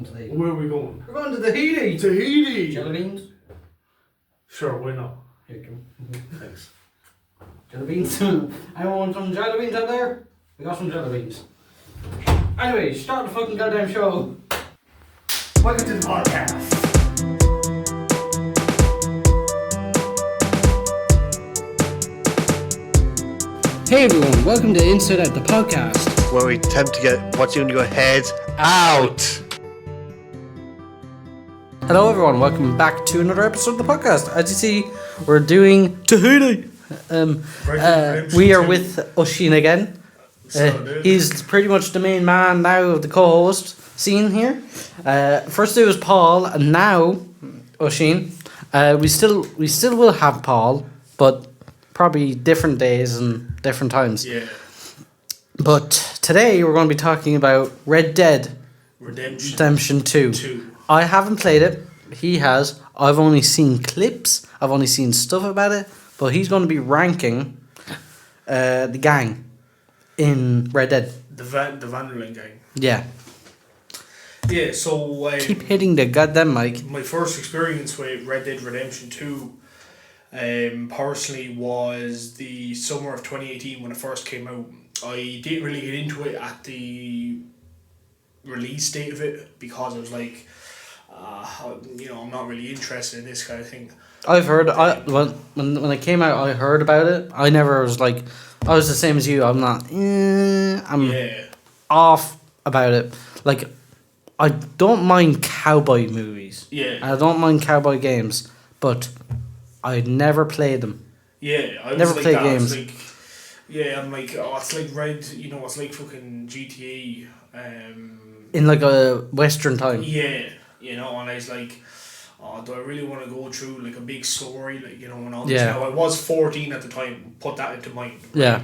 going today? Where are we going? We're going to Tahiti. Tahiti! Jelly beans? Sure, why not? Here you go. Thanks. Jelly beans. Anyone want some jelly beans out there? We got some jelly beans. Anyway, start the fucking goddamn show. Welcome to the podcast. Hey everyone, welcome to Inside Out, the podcast. Where we attempt to get what's in your heads out. Hello everyone, welcome back to another episode of the podcast. As you see, we're doing Tahiti. We are with Oshin again. He's pretty much the main man now of the co-host scene here. First it was Paul, and now Oshin. We still will have Paul, but probably different days and different times. Yeah. But today we're going to be talking about Red Dead Redemption 2. I haven't played it. He has. I've only seen clips. I've only seen stuff about it. But he's going to be ranking the gang in Red Dead. The Vanderlyn gang. Yeah. Yeah, so... Keep hitting the goddamn mic. My first experience with Red Dead Redemption 2 personally was the summer of 2018 when it first came out. I didn't really get into it at the release date of it because I was like, I'm not really interested in this kind of thing. I've heard, when it came out, I heard about it. I never was like, I was the same as you. I'm not, I'm off about it. Like, I don't mind cowboy movies. Yeah. I don't mind cowboy games, but I'd never play them. Yeah, I never was play like games. I'm like, it's like it's like fucking GTA. In like a Western time. Yeah, and I was like, do I really want to go through like a big story, like and all this? Yeah. Now I was 14 at the time. Put that into mind. Yeah.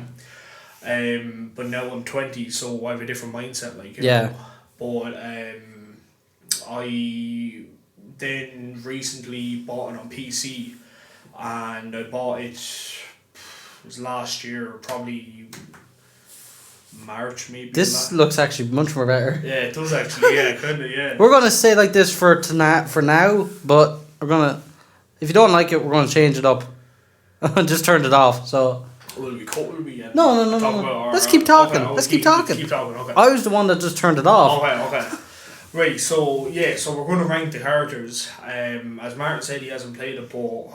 But now I'm 20, so I have a different mindset. Like yeah. But I then recently bought it on PC. And I bought it was last year, probably March maybe. This looks actually much more better. Yeah, it does actually. Yeah, kind of. Yeah. We're gonna say like this for now, but we're gonna. If you don't like it, we're gonna change it up. Just turned it off. So. Will we cut? Will we? No. Let's keep talking. Okay, Let's keep talking. Keep talking. Okay. I was the one that just turned it off. Okay. Right, so we're going to rank the characters. As Martin said, he hasn't played it, but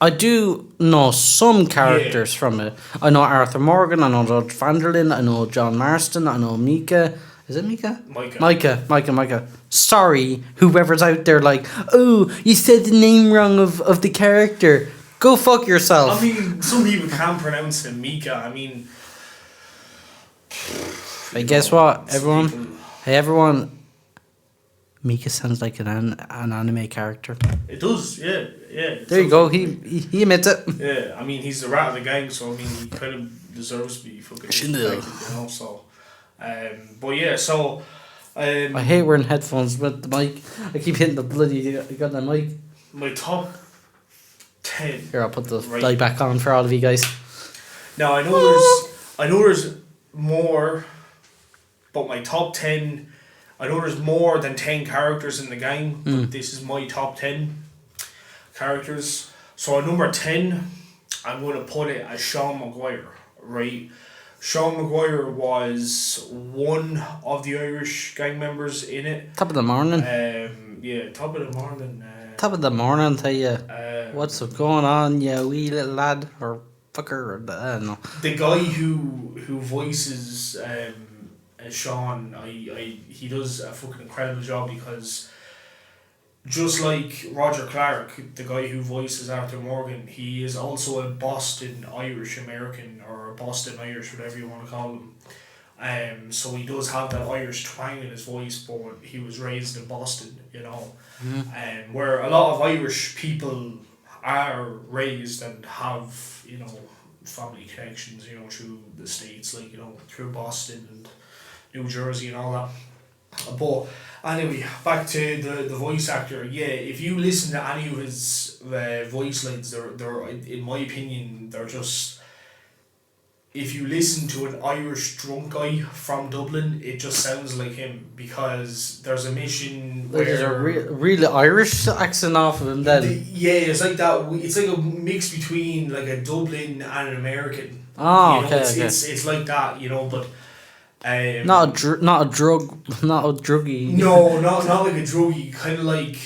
I do know some characters from it. I know Arthur Morgan, I know George Vanderlyn, I know John Marston, I know Micah. Is it Micah? Micah. Sorry, whoever's out there like, oh, you said the name wrong of the character. Go fuck yourself. I mean, some people can't pronounce it, Micah. I mean... Hey, guess what, everyone? Hey, everyone. Mika sounds like an anime character. It does, yeah. There you go. He admits it. Yeah, I mean he's the rat of the gang, so I mean he kind of deserves to be fucking respected, So, but yeah, so. I hate wearing headphones with the mic. I keep hitting the bloody goddamn mic. My top 10. Here, I'll put the light back on for all of you guys. Now I know there's more, but my top 10. I know there's more than 10 characters in the gang, but this is my top 10 characters. So at number 10, I'm going to put it as Sean Maguire, right? Sean Maguire was one of the Irish gang members in it. Top of the morning. Top of the morning. Top of the morning, tell you. What's going on, you wee little lad, or fucker, or I don't know. The guy who voices... Sean, he does a fucking incredible job because just like Roger Clark, the guy who voices Arthur Morgan, he is also a Boston Irish American or Boston Irish, whatever you want to call him. So he does have that Irish twang in his voice, but he was raised in Boston, where a lot of Irish people are raised and have, family connections, through the States, like, through Boston and New Jersey and all that. But anyway, back to the voice actor. Yeah, if you listen to any of his voice lines, they're in my opinion, they're just if you listen to an Irish drunk guy from Dublin, it just sounds like him, because there's a mission Like where there's a really Irish accent off of him then. yeah, it's like that. It's like a mix between like a Dublin and an American. Oh, you know, okay, it's like that, you know, but not a druggy. no, not like a druggie. Kind of like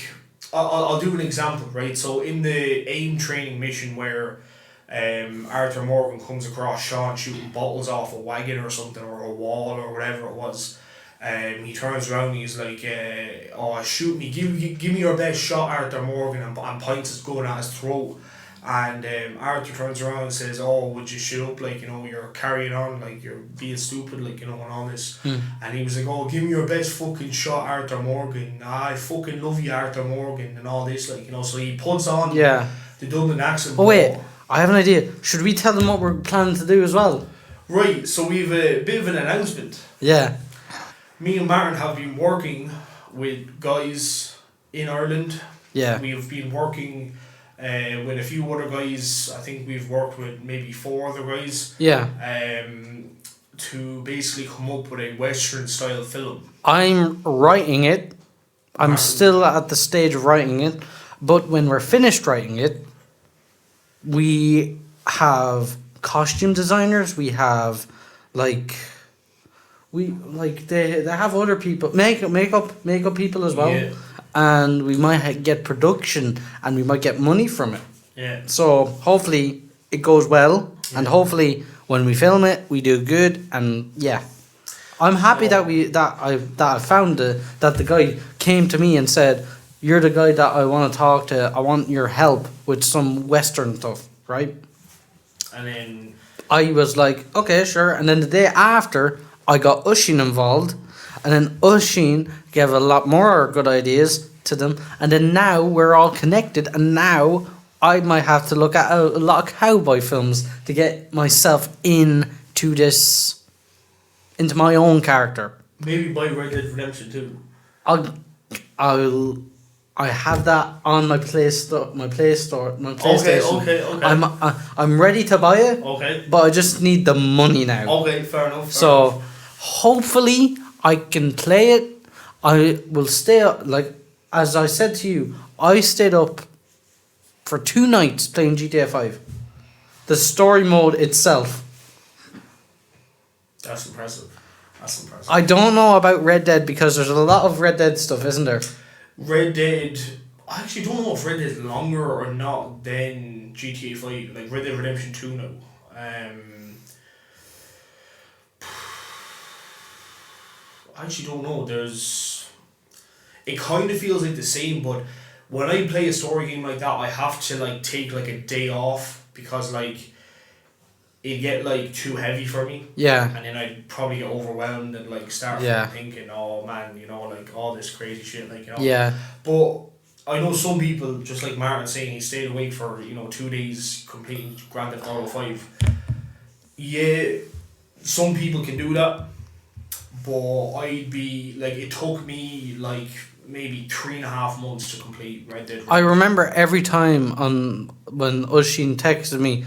I'll do an example, right? So in the AIM training mission where Arthur Morgan comes across Sean shooting bottles off a wagon or something, or a wall or whatever it was. He turns around and he's like, "Oh, shoot me! Give me your best shot, Arthur Morgan," and points his gun at his throat. And Arthur turns around and says, "Oh, would you shut up? Like, you know, you're carrying on, like you're being stupid, like, you know, and all this." And he was like, "Oh, give me your best fucking shot, Arthur Morgan. I fucking love you, Arthur Morgan," and all this, like, you know. So he puts on the Dublin accent. Oh wait, I have an idea. Should we tell them what we're planning to do as well? Right. So we've a bit of an announcement. Yeah. Me and Martin have been working with guys in Ireland. Yeah. We've been working with a few other guys. I think we've worked with maybe 4 other guys. Yeah. To basically come up with a Western style film. I'm writing it. I'm still at the stage of writing it. But when we're finished writing it, we have costume designers. We have they have other people, makeup people as well. Yeah. And we might get production, and we might get money from it. Yeah. So hopefully it goes well, and hopefully when we film it, we do good. And yeah, I'm happy that I found that the guy came to me and said, "You're the guy that I want to talk to. I want your help with some Western stuff," right? And then I was like, "Okay, sure." And then the day after, I got Ushin involved. And then Ushin gave a lot more good ideas to them. And then now we're all connected. And now I might have to look at a lot of cowboy films to get myself into my own character. maybe buy Red Dead Redemption 2. I have that on my PlayStation. Okay. I'm ready to buy it. Okay. But I just need the money now. Okay, fair enough. So hopefully I can play it. I will stay up, like as I said to you, I stayed up for 2 nights playing GTA 5. The story mode itself. That's impressive. I don't know about Red Dead because there's a lot of Red Dead stuff, isn't there? Red Dead, I actually don't know if Red Dead is longer or not than GTA 5, like Red Dead Redemption 2 now. I actually don't know. It kind of feels like the same, but when I play a story game like that, I have to like take like a day off because like it get like too heavy for me. Yeah. And then I'd probably get overwhelmed and like start thinking, oh man, you know, like all this crazy shit, like, you know. Yeah. But I know some people, just like Martin saying, he stayed awake for, 2 days completing Grand Theft Auto 5. Yeah, some people can do that. But I'd be like, it took me like maybe 3.5 months to complete Red Dead. I remember every time when Ushin texted me,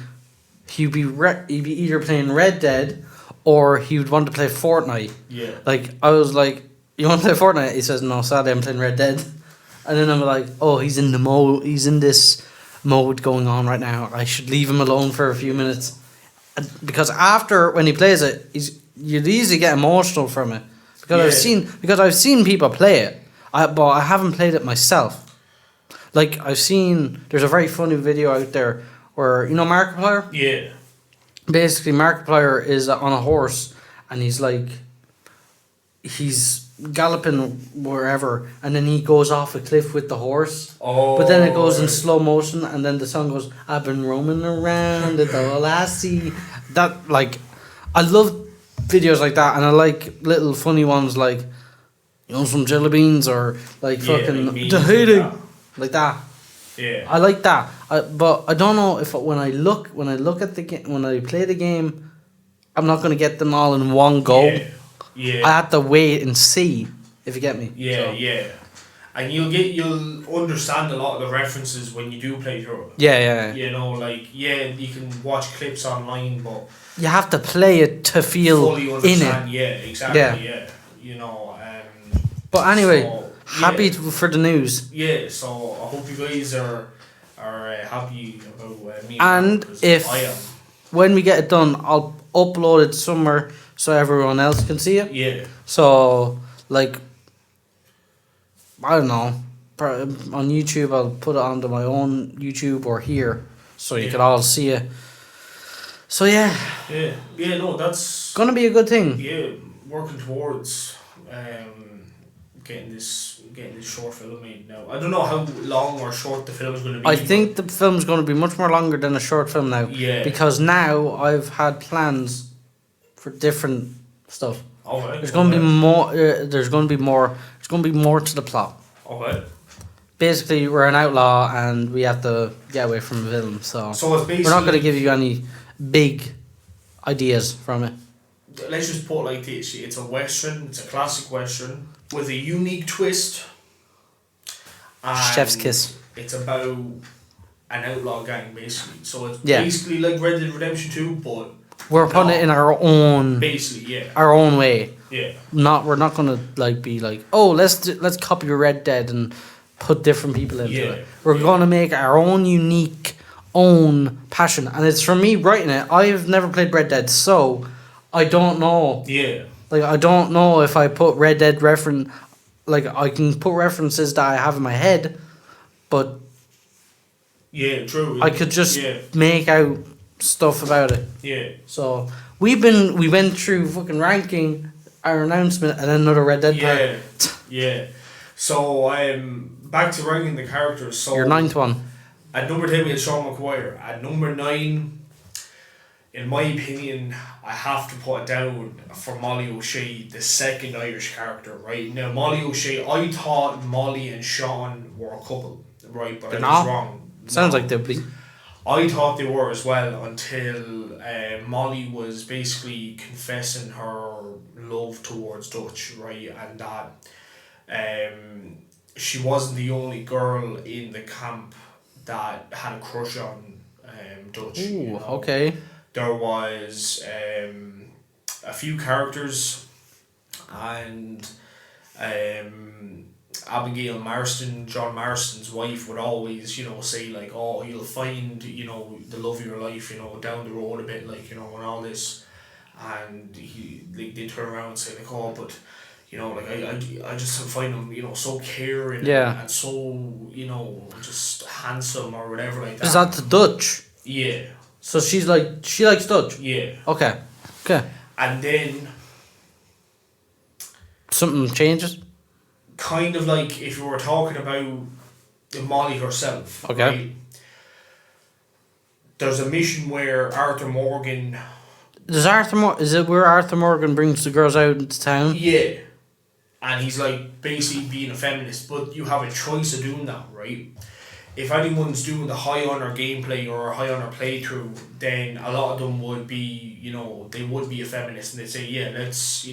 he'd be either playing Red Dead or he would want to play Fortnite. Yeah. Like I was like, "You want to play Fortnite?" He says, "No, sadly I'm playing Red Dead." And then I'm like, "Oh, he's in this mode going on right now. I should leave him alone for a few minutes." Because after when he plays it, you'd easily get emotional from it. Because I've seen people play it. But I haven't played it myself. Like there's a very funny video out there where Markiplier? Yeah. Basically Markiplier is on a horse and he's galloping wherever and then he goes off a cliff with the horse. Oh. But then it goes in slow motion and then the song goes, "I've been roaming around at all I see." That like I love videos like that and I like little funny ones like some jelly beans or like fucking Tahiti like that. Yeah. I like that. But I don't know if when I look at the game, when I play the game, I'm not going to get them all in one go. Yeah. I have to wait and see, if you get me. Yeah, so. yeah. And you'll understand a lot of the references when you do play through it. Yeah. You know, like, you can watch clips online, but You have to play it to feel fully in understand. it. Yeah, exactly. Yeah. You know. But anyway, so, happy for the news. Yeah. So I hope you guys are happy about me. And if I am. when we get it done, I'll upload it somewhere so everyone else can see it. Yeah. So, like, I don't know, on YouTube, I'll put it onto my own YouTube or here, so you can all see it. So yeah. Yeah. No, that's gonna be a good thing. Yeah, working towards getting this short film made now. I don't know how long or short the film is going to be. I think the film's going to be much more longer than a short film now. Yeah. Because now I've had plans for different stuff. Okay. There's going to be more. There's going to be more. There's going to be more to the plot. Okay. Basically, we're an outlaw and we have to get away from the villain. So it's basically, we're not going to give you any big ideas from it. Let's just put it like this: it's a western. It's a classic western with a unique twist. Chef's kiss. It's about an outlaw gang, basically. So it's Yeah. basically like Red Dead Redemption 2, but we're putting it in our own. Basically, yeah. Our own way. Yeah. We're not gonna be like, oh, let's copy Red Dead and put different people into it. We're gonna make our own unique, own passion, and it's for me writing it. I've never played Red Dead, so I don't know. Yeah. Like, I don't know if I put Red Dead reference. Like, I can put references that I have in my head, but yeah, true. I could just make out stuff about it. Yeah. So we went through fucking ranking our announcement and then another Red Dead part. Yeah. So back to ranking the characters. So your ninth one. At number 10 we had Sean McGuire. At number 9, in my opinion, I have to put it down for Molly O'Shea, the second Irish character, right? Now, Molly O'Shea, I thought Molly and Sean were a couple, right? But I was wrong. Sounds like they'll be. I thought they were as well until Molly was basically confessing her love towards Dutch, right? And that she wasn't the only girl in the camp that had a crush on Dutch. Ooh, you know? okay. There was a few characters, and Abigail Marston, John Marston's wife, would always, say like, oh, you'll find, the love of your life, down the road a bit, like, and all this. And they turn around and say like, oh, but, I just find him, so caring and so, just handsome or whatever like that. Is that the Dutch? Yeah. So she likes Dutch? Yeah. Okay. And then something changes? Kind of like if you were talking about Molly herself. Okay. Right? There's a mission where Arthur Morgan... Is it where Arthur Morgan brings the girls out into town? Yeah. And he's like basically being a feminist, but you have a choice of doing that, right? If anyone's doing the high honor gameplay or high honor playthrough, then a lot of them would be, they would be a feminist and they'd say, yeah, let's,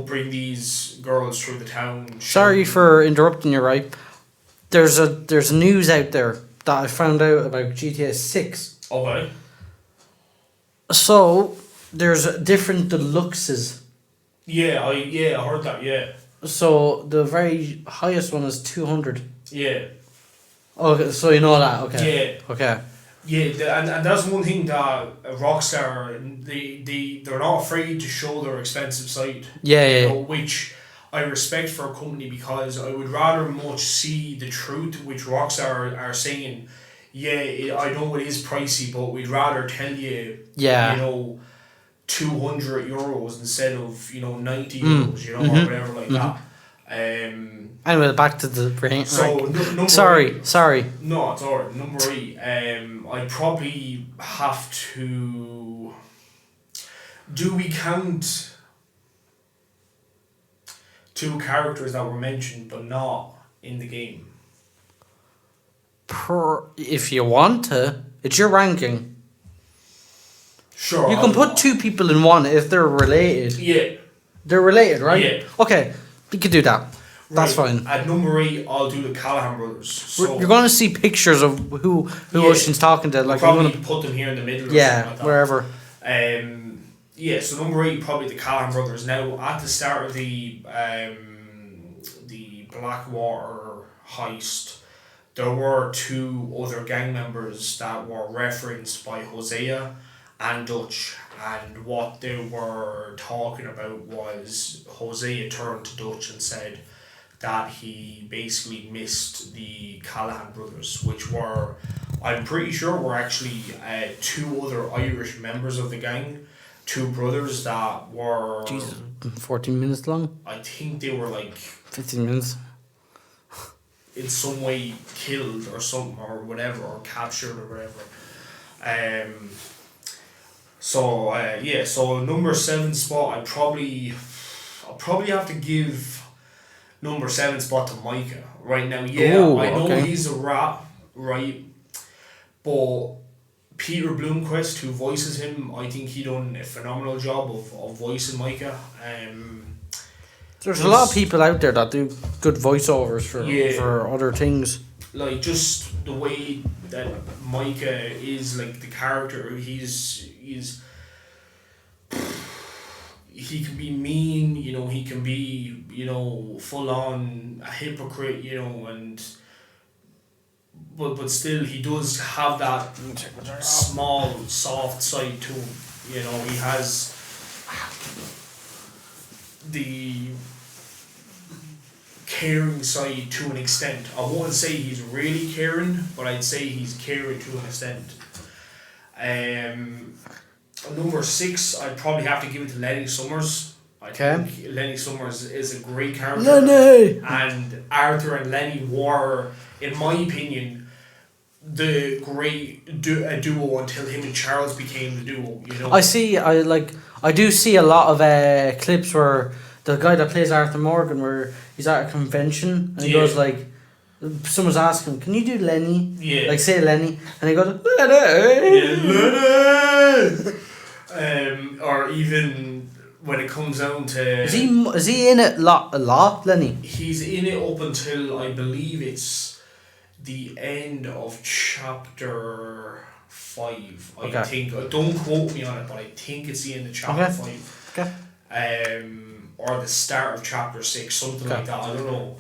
bring these girls through the town. Sorry for interrupting you, right? There's news out there that I found out about GTA 6. Okay. So, there's different deluxes. Yeah, I heard that, yeah. So, the very highest one is 200. Yeah. Okay, so you know that, okay. Yeah. Okay. Yeah, and that's one thing that Rockstar, they're not afraid to show their expensive side. Yeah. Which I respect for a company, because I would rather much see the truth, which Rockstar are saying, I know it is pricey, but we'd rather tell you, 200 euros instead of, 90 euros, or whatever like that. Anyway, back to the rank. So, sorry. No, it's alright. Number 8, I probably have to... Do we count 2 characters that were mentioned but not in the game? If you want to, it's your ranking. Sure. You can put 2 people in one if they're related. Yeah. They're related, right? Yeah. Okay, we could do that. That's fine. At number 8, I'll do the Callahan brothers. So You're going to see pictures of who Ocean's talking to. Like, probably I'm gonna put them here in the middle. Or yeah, something like that. wherever. So number 8, probably the Callahan brothers. Now, at the start of the Blackwater heist, there were 2 other gang members that were referenced by Hosea and Dutch, and what they were talking about was Hosea turned to Dutch and said that he basically missed the Callahan brothers, which were, I'm pretty sure, were actually 2 other Irish members of the gang, 2 brothers that were... Jesus, 14 minutes long? I think they were like... 15 minutes. In some way killed or something or whatever, or captured or whatever. So number 7 spot, I'll probably have to give number 7 spot to Micah right now. Yeah, Ooh, I know okay. he's a rat, right? But Peter Bloomquist, who voices him, I think he done a phenomenal job of voicing Micah. There's a lot of people out there that do good voiceovers for other things. Like, just the way that Micah is, like, the character, he can be mean, you know, he can be, you know, full on a hypocrite, you know, and but still he does have that small, soft side to him, you know. He has the caring side to an extent. I won't say he's really caring, but I'd say he's caring to an extent. Number 6, I'd probably have to give it to Lenny Summers. I think Lenny Summers is a great character. Lenny! And Arthur and Lenny were, in my opinion, the great duo until him and Charles became the duo. You know. I do see a lot of clips where the guy that plays Arthur Morgan, where he's at a convention and he goes like, someone's asking him, can you do Lenny? Yeah. Like, say Lenny, and he goes, Lenny! Yeah, Lenny! Or even when it comes down to... Is he in it a lot, Lenny? He's in it up until, I believe it's the end of chapter 5, I think. Don't quote me on it, but I think it's the end of chapter 5. Okay. Or the start of chapter 6, something like that, I don't know.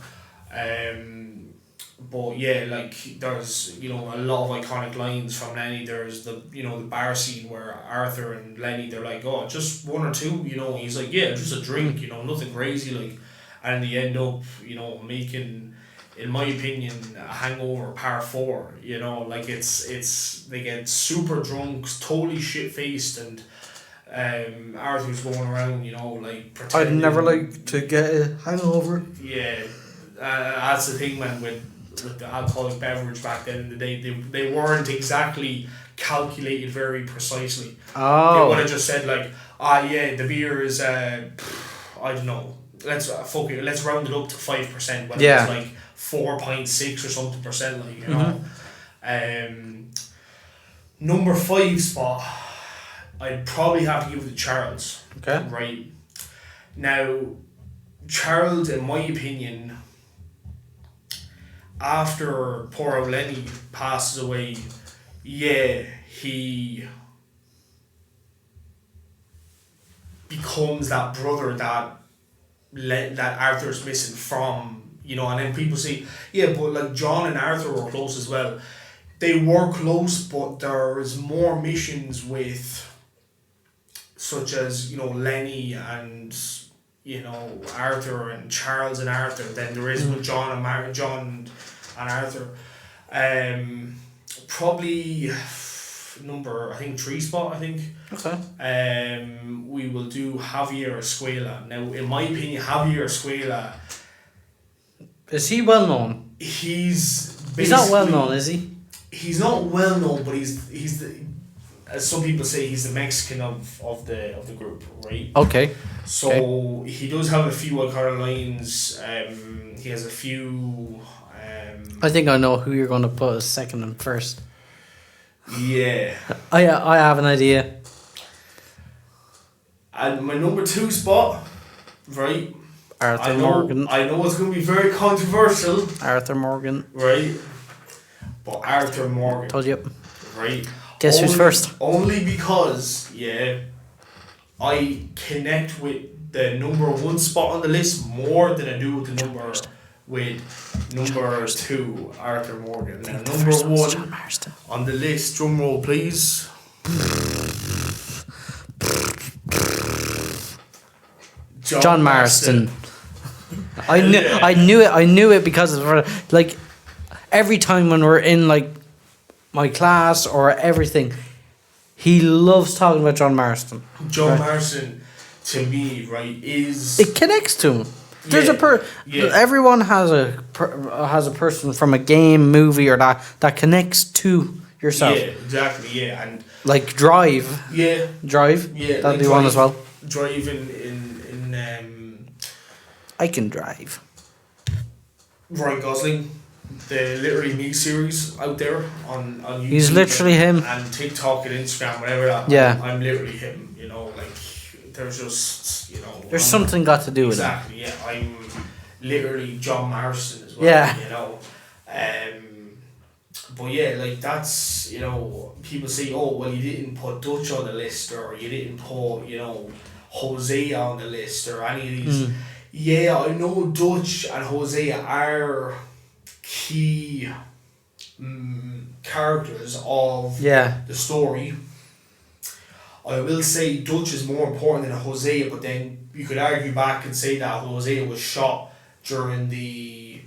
But yeah, like, there's, you know, a lot of iconic lines from Lenny. There's the, you know, the bar scene where Arthur and Lenny, they're like, oh, just 1 or 2, you know. He's like, yeah, just a drink, you know, nothing crazy, like. And they end up, you know, making, in my opinion, a Hangover Part 4, you know. Like, it's they get super drunk, totally shit-faced, and Arthur's going around, you know, like, pretending. I'd never like to get a hangover. Yeah, that's the thing, man, with the alcoholic beverage back then in the day. They weren't exactly calculated very precisely. Oh. They would have just said, like, the beer is, I don't know, let's round it up to 5%, whether it's like 4.6 or something percent, like, you know. Number 5 spot, I'd probably have to give it to Charles. Okay. Right. Now, Charles, in my opinion, after poor old Lenny passes away, he becomes that brother that Arthur's missing from, you know. And then people say, but like John and Arthur were close as well. They were close, but there is more missions with, such as, you know, Lenny and, you know, Arthur and Charles and Arthur than there is with John and Arthur. Probably number, I think, 3 spot, I think. Okay. We will do Javier Escuela. Now, in my opinion, Javier Escuela... Is he well known? He's not well known, is he? He's not well known, but he's the, as some people say, he's the Mexican of the group, right? Okay. So he does have a few iconic lines. He has a few. I think I know who you're going to put as second and first. Yeah. I have an idea. And my number 2 spot, right? Arthur Morgan. I know it's going to be very controversial. Arthur Morgan. Right? But Arthur Morgan. Told you. Right? Guess who's first? Only because, I connect with the number 1 spot on the list more than I do with the number 2, Arthur Morgan. Now, number 1 on the list, drum roll please. John Marston. I knew it because of like every time when we're in like my class or everything, he loves talking about John Marston. John Marston, to me, right, is it connects to him. There's everyone has a person from a game, movie, or that connects to yourself. Yeah, exactly. Yeah, and like Drive. Yeah. Drive. Yeah, that'd be one as well. Drive in I can drive. Ryan Gosling, the Literally Me series out there on YouTube. He's literally him. And TikTok and Instagram, whatever that. Yeah. I'm literally him. You know, like there's just There's something got to do with it. Exactly. Yeah, I'm literally John Marston as well. Yeah. You know, but yeah, like that's people say, oh well, you didn't put Dutch on the list, or you didn't put Hosea on the list, or any of these. Yeah, I know Dutch and Hosea are key characters of the story. I will say Dutch is more important than Hosea, but then you could argue back and say that Hosea was shot during the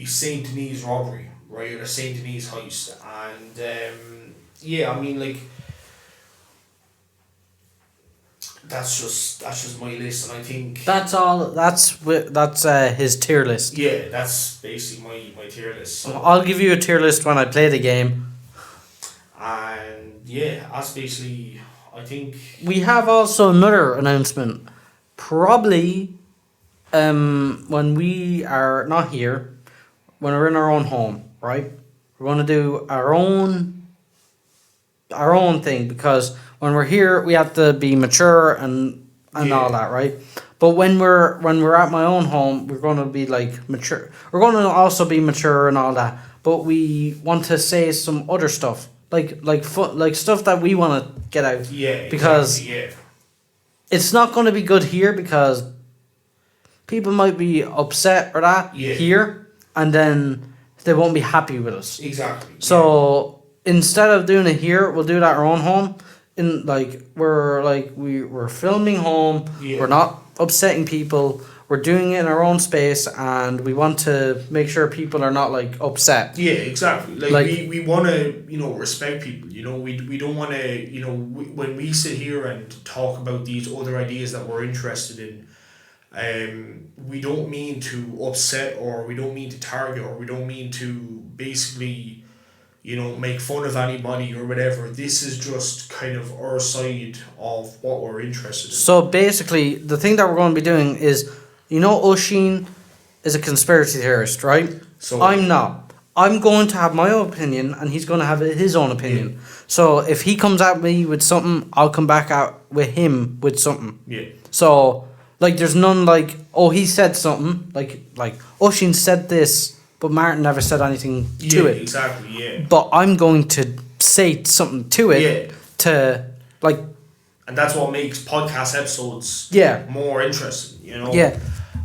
Saint Denis robbery, right, or the Saint Denis heist, and I mean, like, that's just my list, and I think that's all. That's his tier list. Yeah, that's basically my tier list. So. I'll give you a tier list when I play the game. And yeah, that's basically. I think we have also another announcement. Probably, when we are not here, when we're in our own home, right? We're gonna do our own thing, because when we're here we have to be mature and all that, right? But when we're at my own home, we're gonna be like mature. We're gonna also be mature and all that. But we want to say some other stuff, like stuff that we want to get out. Yeah. Because it's not gonna be good here because people might be upset or that here, and then they won't be happy with us. Exactly. So instead of doing it here, we'll do it at our own home. We're filming home. Yeah. We're not upsetting people. We're doing it in our own space, and we want to make sure people are not like upset. Yeah, exactly. Like we want to respect people. We don't want to when we sit here and talk about these other ideas that we're interested in. We don't mean to upset, or we don't mean to target, or we don't mean to basically make fun of anybody or whatever. This is just kind of our side of what we're interested in. So basically, the thing that we're going to be doing is, Oshin is a conspiracy theorist, right? So I'm not. I'm going to have my own opinion, and he's going to have his own opinion. Yeah. So if he comes at me with something, I'll come back out with him with something. Yeah. So, there's none he said something, like Oshin said this, but Martin never said anything to it. Exactly, yeah. But I'm going to say something to it. Yeah. And that's what makes podcast episodes more interesting, Yeah.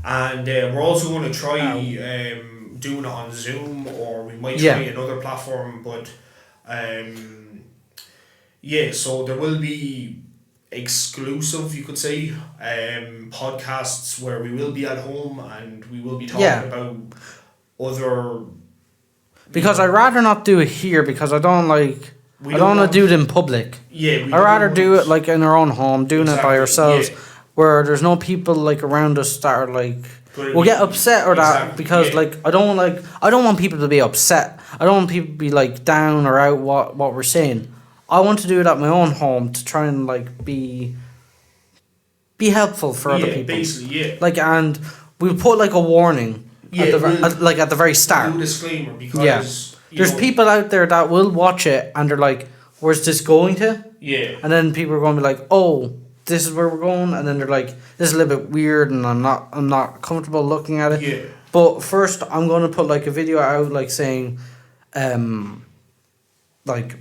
And we're also going to try doing it on Zoom, or we might try another platform, but so there will be exclusive, you could say, podcasts where we will be at home and we will be talking about other. Because I'd rather not do it here, because I don't like. I don't want to do it in public. Yeah, I'd rather do it in our own home, doing it by ourselves, where there's no people around us that are will get upset or that, because I don't want people to be upset. I don't want people to be down or out what we're saying. I want to do it at my own home to try and be helpful for other people. Basically, and we'll put a warning at the very start. Do a disclaimer, because there's people out there that will watch it and they're like, "Where's this going to?" Yeah. And then people are going to be like, "Oh, this is where we're going, and then they're like, this is a little bit weird, and I'm not comfortable looking at it. Yeah. But first, I'm gonna put like a video out, like saying, like,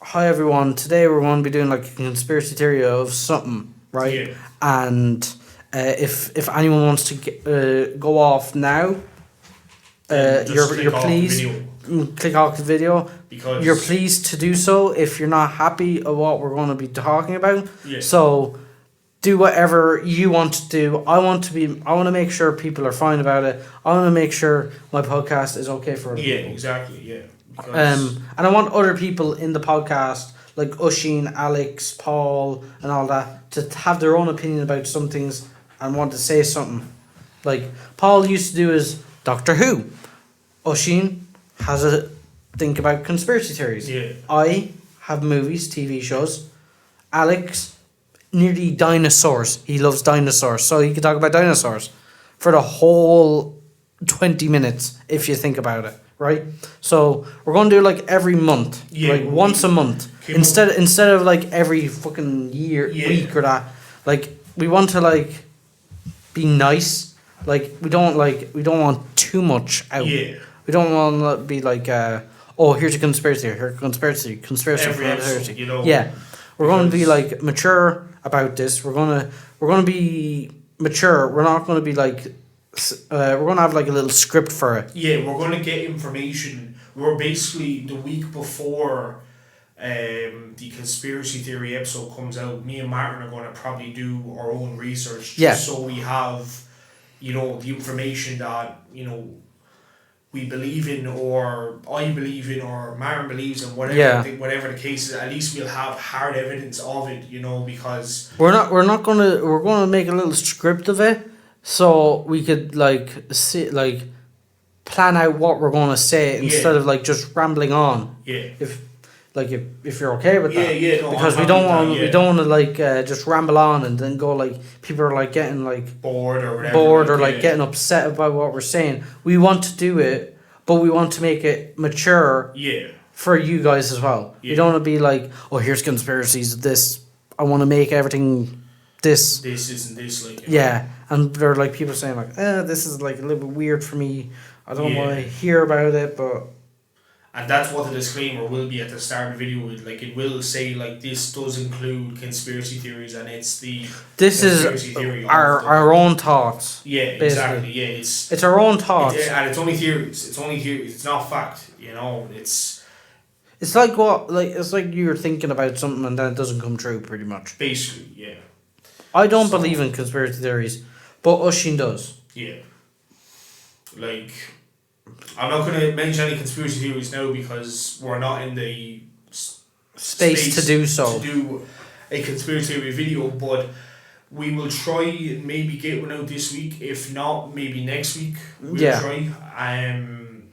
hi everyone. Today we're going to be doing like a conspiracy theory of something, right? Yeah. And if anyone wants to go off now, you're pleased. Click off the video. Because you're pleased to do so if you're not happy of what we're going to be talking about. Yeah. So do whatever you want to do. I want to make sure people are fine about it. I want to make sure my podcast is okay for other people. Exactly, yeah. Because and I want other people in the podcast, like Oisín, Alex, Paul, and all that, to have their own opinion about some things and want to say something. Like Paul used to do his Doctor Who. Oisín has a think about conspiracy theories. Yeah. I have movies, TV shows. Alex, nearly dinosaurs. He loves dinosaurs, so he can talk about dinosaurs for the whole 20 minutes if you think about it, right? So we're going to do like every month, like once a month, instead of like every fucking week or that. Like we want to like be nice. Like we don't want too much out. Yeah. We don't want to be like, oh, here's a conspiracy, here's a conspiracy, every episode, you know. Yeah, we're going to be like mature about this. We're gonna be mature. We're not going to be like, we're going to have like a little script for it. Yeah, we're going to get information. We're basically the week before the conspiracy theory episode comes out. Me and Martin are going to probably do our own research, just so we have, you know, the information that, you know, we believe in, or I believe in, or Martin believes in, whatever the case is. At least we'll have hard evidence of it, you know, because we're gonna make a little script of it, so we could like see, plan out what we're gonna say instead of like just rambling on. Yeah. If you're okay with that. Yeah. No, because we don't want to like just ramble on and then go like people are like getting like bored or whatever. Getting upset about what we're saying. We want to do it, but we want to make it mature. Yeah. For you guys as well. Yeah. You don't want to be like, oh, here's conspiracies of this. I want to make everything this. This isn't this like. Yeah, and there are like people saying like, this is like a little bit weird for me. I don't want to hear about it, but. And that's what the disclaimer will be at the start of the video. Like it will say like this does include conspiracy theories, and it's this is our own thoughts. Yeah, basically. exactly. Yeah, it's our own thoughts, and it's only theories. It's only theories. It's not fact. You know, it's like it's like you're thinking about something and then it doesn't come true. Pretty much. Basically, yeah. I don't believe in conspiracy theories, but Oisín does. Yeah. Like. I'm not going to mention any conspiracy theories now because we're not in the space to do so. To do a conspiracy theory video, but we will try and maybe get one out this week. If not, maybe next week we'll try. And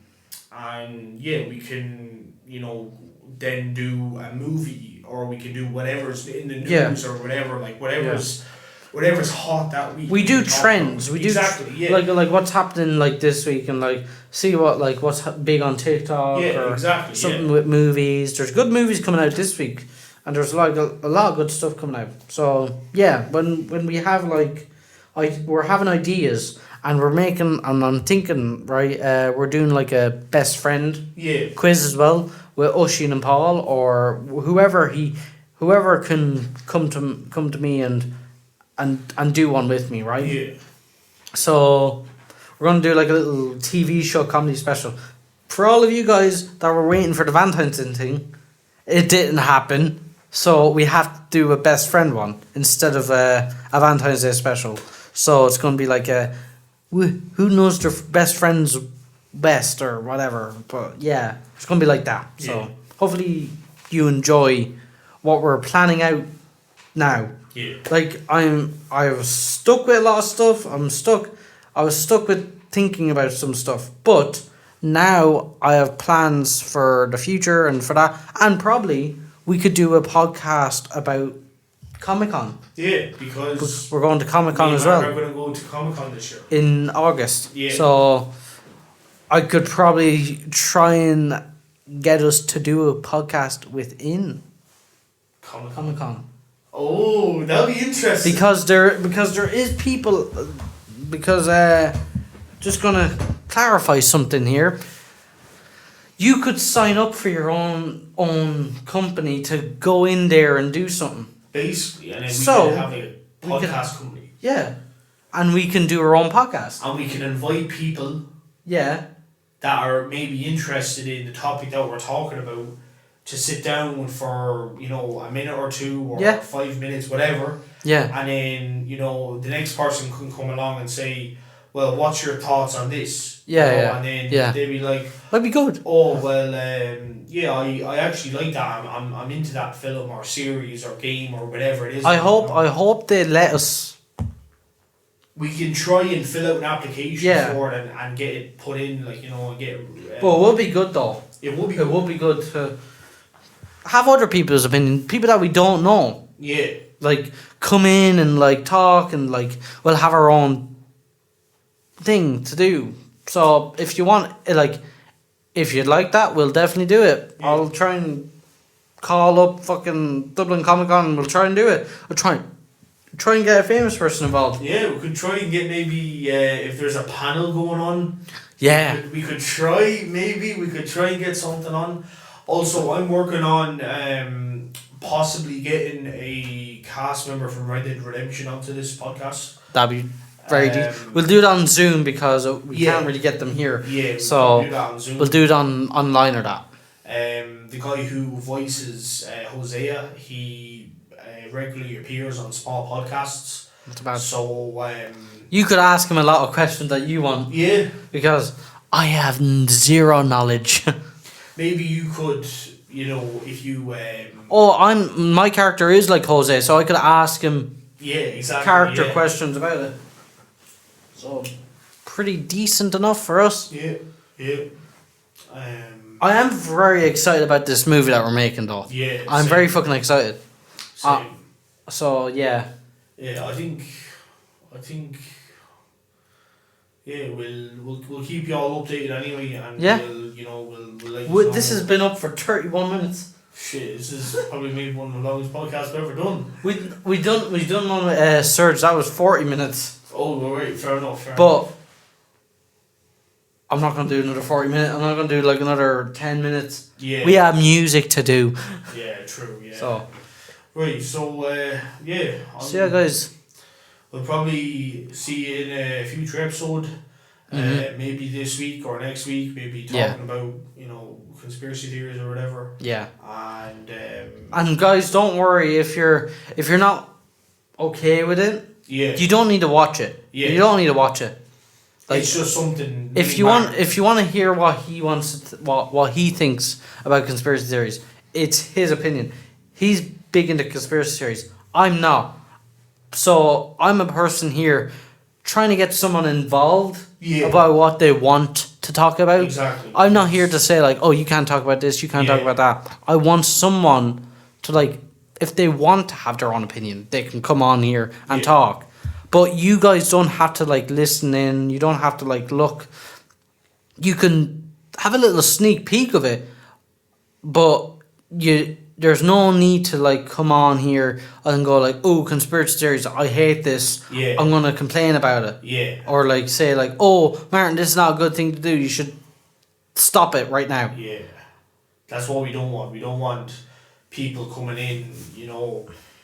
yeah, we can, you know, then do a movie, or we can do whatever's in the news or whatever, like whatever's hot that week. We do trends. We do like what's happening like this week, and like see what's big on TikTok or something with movies. There's good movies coming out this week, and there's like a lot of good stuff coming out. So yeah, when we have we're having ideas and we're making, and I'm thinking we're doing like a best friend quiz as well with Oisín and Paul, or whoever can come to me and do one with me, right? Yeah. So we're gonna do like a little TV show comedy special. For all of you guys that were waiting for the Valentine's Day thing, it didn't happen. So we have to do a best friend one instead of a Valentine's Day special. So it's gonna be like who knows their best friends best or whatever. But yeah, it's gonna be like that. So hopefully you enjoy what we're planning out now. Yeah. Like I was stuck with a lot of stuff. I was stuck with thinking about some stuff, but now I have plans for the future and for that, and probably we could do a podcast about Comic-Con. Yeah, because we're going to Comic-Con as well. We're going to go to Comic-Con this year in August. Yeah. So I could probably try and get us to do a podcast within Comic-Con. Oh, that'll be interesting. Because there is people, just gonna clarify something here. You could sign up for your own company to go in there and do something. Basically, and then we So, could have a podcast company. Yeah, and we can do our own podcast. And we can invite people Yeah, that are maybe interested in the topic that we're talking about to sit down for, a minute or two or 5 minutes, whatever. yeah, And then, the next person can come along and say, well, what's your thoughts on this? Yeah, And then yeah. they'd be like, that'd be good. oh, well, I actually like that. I'm into that film or series or game or whatever it is. I hope they let us. We can try and fill out an application Yeah. for it and get it put in, and get. But it would be good though. It would be. It would be good to have other people's opinion, people that we don't know. Yeah. Like come in and like talk and like we'll have our own thing to do. So if you want, if you'd like that, we'll definitely do it. Yeah. I'll try and call up fucking Dublin Comic Con and we'll try and do it. We'll try and get a famous person involved. Yeah, we could try and get maybe if there's a panel going on. Yeah. We could try and get something on. Also, I'm working on possibly getting a cast member from Red Dead Redemption onto this podcast. That'd be very we'll do it on Zoom because we can't really get them here. Yeah, so do that on Zoom. we'll do it online or that. The guy who voices Hosea, he regularly appears on small podcasts. Not bad. So You could ask him a lot of questions that you want. Yeah. Because I have zero knowledge. Maybe you could, if you. My character is like Jose, so I could ask him character questions about it. So, pretty decent enough for us. Yeah, yeah. I am very excited about this movie that we're making, though. Yeah. I'm very fucking excited. Same. So yeah. Yeah, I think. Yeah, we'll keep you all updated anyway, and we'll let you know. This has been up for 31 minutes. Shit, this is probably maybe one of the longest podcasts I've ever done. We done one with Surge. That was 40 minutes. Oh, right, fair enough. But I'm not gonna do another 40 minutes. I'm not gonna do like another 10 minutes. Yeah. We have music to do. Yeah, true. Yeah. So. Right. So yeah. So yeah, guys. We'll probably see you in a future episode. Maybe this week or next week. Maybe talking about conspiracy theories or whatever. Yeah. And guys, don't worry if you're not okay with it. Yeah. You don't need to watch it. Yeah. You don't need to watch it. Like, it's just something. If you want to hear what he wants, what he thinks about conspiracy theories, it's his opinion. He's big into conspiracy theories. I'm not. So I'm a person here trying to get someone involved about what they want to talk about. Exactly. I'm not here to say like, oh, you can't talk about this, you can't talk about that. I want someone to like, if they want to have their own opinion, they can come on here and talk. But you guys don't have to like listen in. You don't have to like look. You can have a little sneak peek of it, but there's no need to like come on here and go like, oh, conspiracy theories, I hate this. Yeah. I'm gonna complain about it. Yeah. Or like say like, oh, Martin, this is not a good thing to do. You should stop it right now. Yeah. That's what we don't want. We don't want people coming in,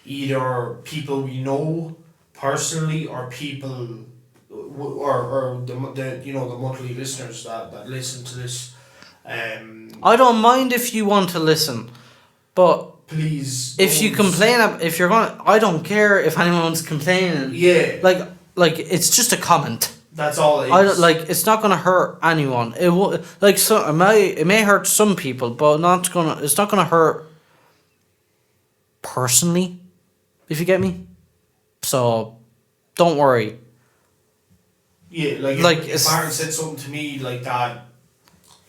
either people we know personally or people or the monthly listeners that listen to this. I don't mind if you want to listen, but please, if you complain, if you're going, I don't care if anyone's complaining. Yeah. Like it's just a comment. That's all it is. It's not gonna hurt anyone. It will it may hurt some people, but it's not gonna hurt personally, if you get me. So, don't worry. Yeah, if Martin said something to me like that.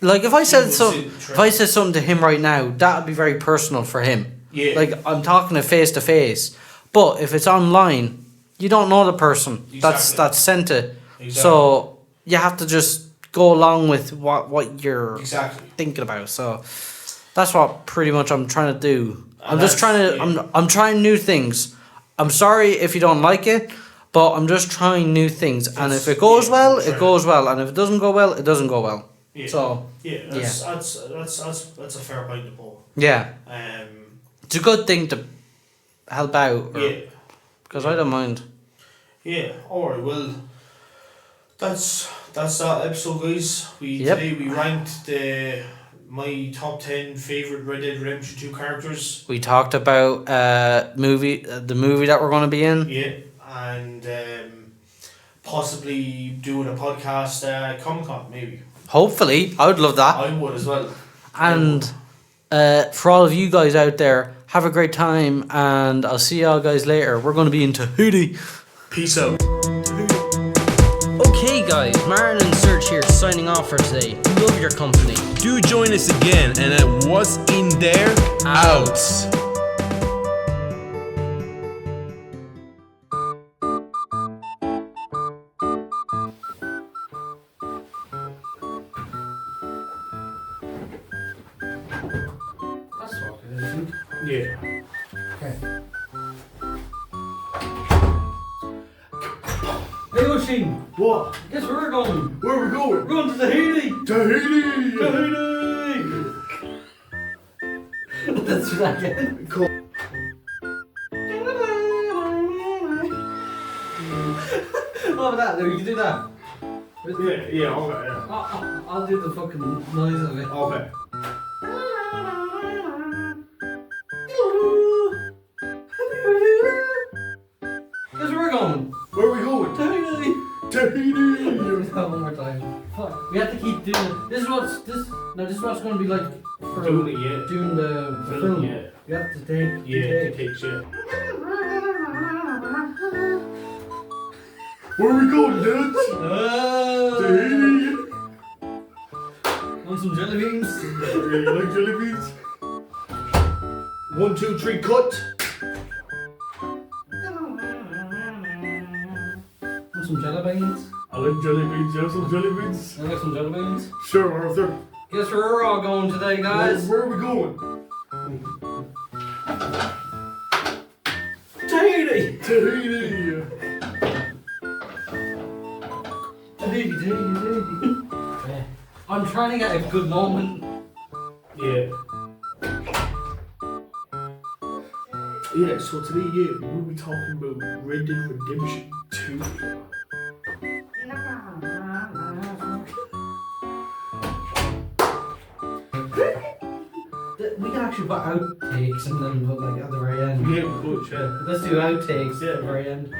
Like if I said something to him right now, that would be very personal for him. Yeah. Like I'm talking to face. But if it's online, you don't know the person that's sent it. Exactly. So you have to just go along with what you're thinking about. So that's what pretty much I'm trying to do. I'm just trying to. I'm trying new things. I'm sorry if you don't like it, but I'm just trying new things. And if it goes well, it goes well. And if it doesn't go well, it doesn't go well. Yeah. So that's a fair point to pull. Yeah. It's a good thing to help out. Because I don't mind. Yeah. Alright. Well, that's that episode, guys. Today we ranked my top 10 favorite Red Dead Redemption 2 characters. We talked about the movie that we're going to be in. Yeah, and possibly doing a podcast at Comic-Con, maybe. Hopefully, I would love that. I would as well. And for all of you guys out there, have a great time, and I'll see y'all guys later. We're going to be in Tahiti. Peace out. Okay guys, Martin and Serge here signing off for today. Love your company. Do join us again, and at What's in There? Out. That's fucking it. Yeah. Okay. Hey Oshin, What? guess where we're going? Where are we going? We're going to Tahiti! Tahiti! Let's do that again. Cool. What about that? You can do that. Yeah, okay, yeah. I'll do the fucking noise of it. Okay. Guess where we're going? Where are we going? Tahiti! Tahiti! One more time. Fuck. We have to keep doing it. This is what's going to be like for Doing it, yeah. doing the film. Yeah. You have to take. Yeah, take shit. Where are we going, dudes? Tahiti! Want some jelly beans? You like jelly beans? 1, 2, 3, cut! Want some jelly beans? I like jelly beans. You have some jelly beans? I like some jelly beans. Sure, Arthur. Guess where we're all going today, guys? Where are we going? Tahiti! Tahiti! Tahiti. I'm trying to get a good moment. Yeah. Yeah, so today, we'll be talking about Red Dead Redemption 2. We can actually put outtakes and then put like at the very end. Yeah, we could, yeah. Let's do outtakes at the very end.